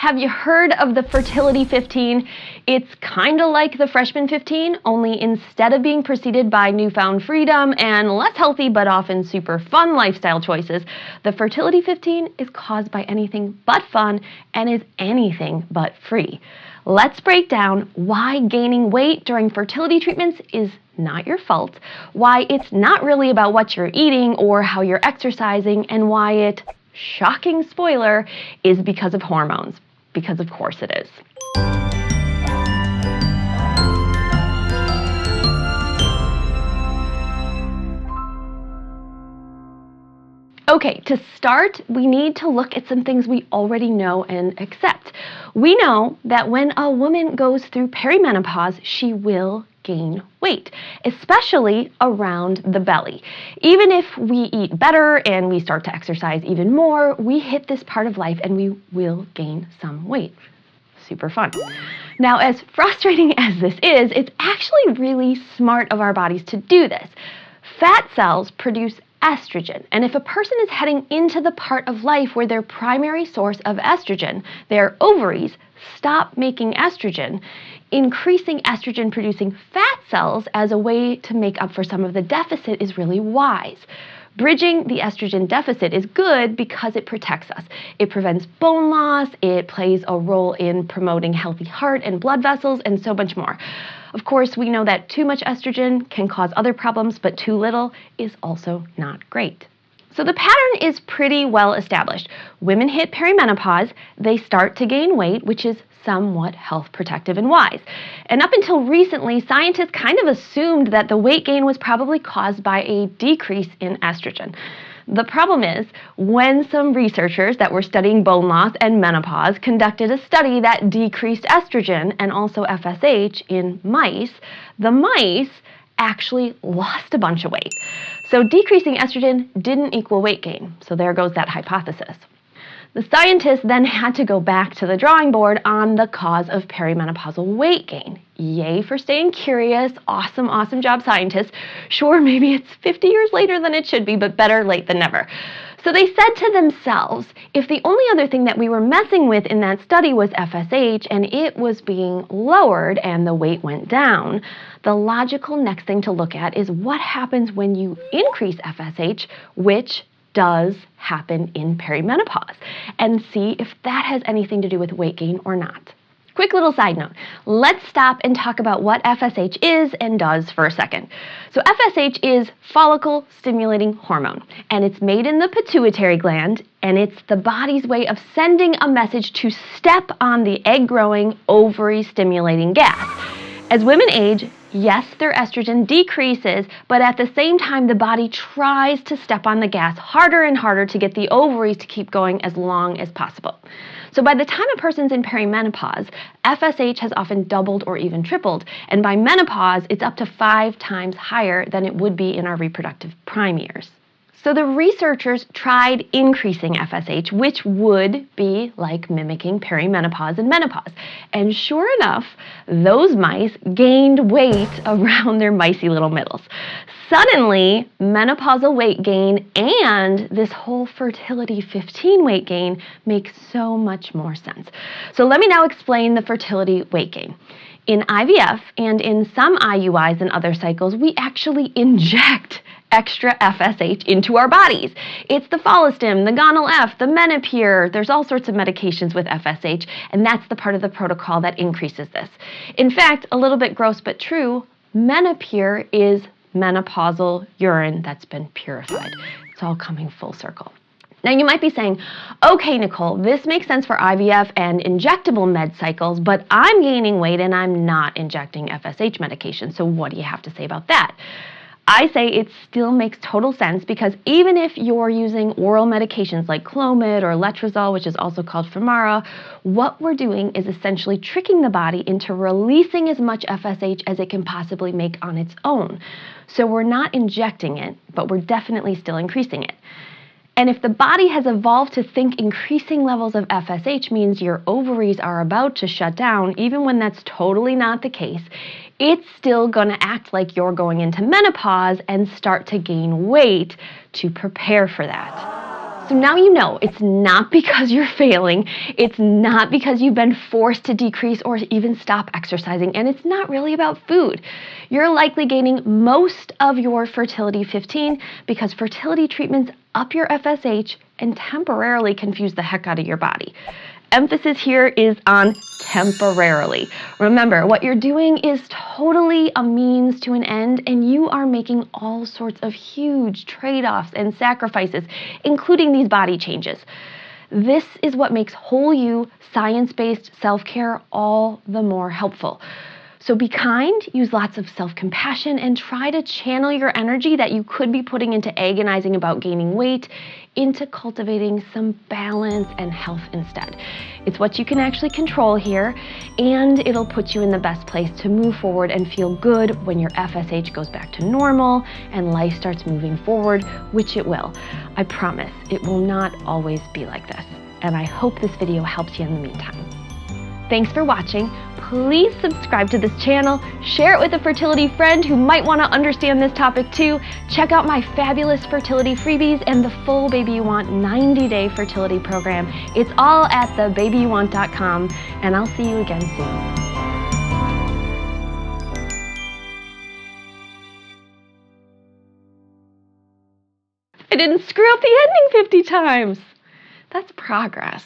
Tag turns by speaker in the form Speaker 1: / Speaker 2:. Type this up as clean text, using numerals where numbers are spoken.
Speaker 1: Have you heard of the Fertility 15? It's kind of like the Freshman 15, only instead of being preceded by newfound freedom and less healthy but often super fun lifestyle choices, the Fertility 15 is caused by anything but fun and is anything but free. Let's break down why gaining weight during fertility treatments is not your fault, why it's not really about what you're eating or how you're exercising, and why it, shocking spoiler, is because of hormones. Because of course it is. Okay, to start, we need to look at some things we already know and accept. We know that when a woman goes through perimenopause, she will gain weight, especially around the belly. Even if we eat better and we start to exercise even more, we hit this part of life and we will gain some weight. Super fun. Now, as frustrating as this is, it's actually really smart of our bodies to do this. Fat cells produce estrogen, and if a person is heading into the part of life where their primary source of estrogen, their ovaries, stop making estrogen, increasing estrogen producing fat cells as a way to make up for some of the deficit is really wise. Bridging the estrogen deficit is good because it protects us. It prevents bone loss, it plays a role in promoting healthy heart and blood vessels, and so much more. Of course, we know that too much estrogen can cause other problems, but too little is also not great. So the pattern is pretty well established. Women hit perimenopause, they start to gain weight, which is somewhat health protective and wise. And up until recently, scientists kind of assumed that the weight gain was probably caused by a decrease in estrogen. The problem is, when some researchers that were studying bone loss and menopause conducted a study that decreased estrogen and also FSH in mice, the mice actually lost a bunch of weight. So decreasing estrogen didn't equal weight gain. So there goes that hypothesis. The scientists then had to go back to the drawing board on the cause of perimenopausal weight gain. Yay for staying curious. Awesome, awesome job, scientists. Sure, maybe it's 50 years later than it should be, but better late than never. So they said to themselves, if the only other thing that we were messing with in that study was FSH and it was being lowered and the weight went down, the logical next thing to look at is what happens when you increase FSH, which does happen in perimenopause, and see if that has anything to do with weight gain or not. Quick little side note, let's stop and talk about what FSH is and does for a second. So FSH is follicle stimulating hormone, and it's made in the pituitary gland, and it's the body's way of sending a message to step on the egg-growing, ovary-stimulating gas. As women age, yes, their estrogen decreases, but at the same time, the body tries to step on the gas harder and harder to get the ovaries to keep going as long as possible. So by the time a person's in perimenopause, FSH has often doubled or even tripled, and by menopause, it's up to 5 times higher than it would be in our reproductive prime years. So the researchers tried increasing FSH, which would be like mimicking perimenopause and menopause. And sure enough, those mice gained weight around their micey little middles. Suddenly, menopausal weight gain and this whole fertility 15 weight gain makes so much more sense. So let me now explain the fertility weight gain. In IVF and in some IUIs and other cycles, we actually inject extra FSH into our bodies. It's the Follistim, the gonal-f, the Menopause. There's all sorts of medications with FSH, and that's the part of the protocol that increases this. In fact, a little bit gross but true, Menopause is menopausal urine that's been purified. It's all coming full circle. Now you might be saying, okay, Nicole, this makes sense for IVF and injectable med cycles, but I'm gaining weight and I'm not injecting FSH medication, so what do you have to say about that? I say it still makes total sense because even if you're using oral medications like Clomid or Letrozole, which is also called Femara, what we're doing is essentially tricking the body into releasing as much FSH as it can possibly make on its own. So we're not injecting it, but we're definitely still increasing it. And if the body has evolved to think increasing levels of FSH means your ovaries are about to shut down, even when that's totally not the case, it's still going to act like you're going into menopause and start to gain weight to prepare for that. So now you know it's not because you're failing, it's not because you've been forced to decrease or even stop exercising, and it's not really about food. You're likely gaining most of your fertility 15 because fertility treatments up your FSH and temporarily confuse the heck out of your body. Emphasis here is on temporarily. Remember, what you're doing is totally a means to an end, and you are making all sorts of huge trade-offs and sacrifices, including these body changes. This is what makes whole you, science-based self-care all the more helpful. So be kind, use lots of self-compassion, and try to channel your energy that you could be putting into agonizing about gaining weight into cultivating some balance and health instead. It's what you can actually control here, and it'll put you in the best place to move forward and feel good when your FSH goes back to normal and life starts moving forward, which it will. I promise it will not always be like this, and I hope this video helps you in the meantime. Thanks for watching. Please subscribe to this channel, share it with a fertility friend who might want to understand this topic too. Check out my fabulous fertility freebies and the full Baby You Want 90-day fertility program. It's all at thebabyyouwant.com, and I'll see you again soon. I didn't screw up the ending 50 times. That's progress.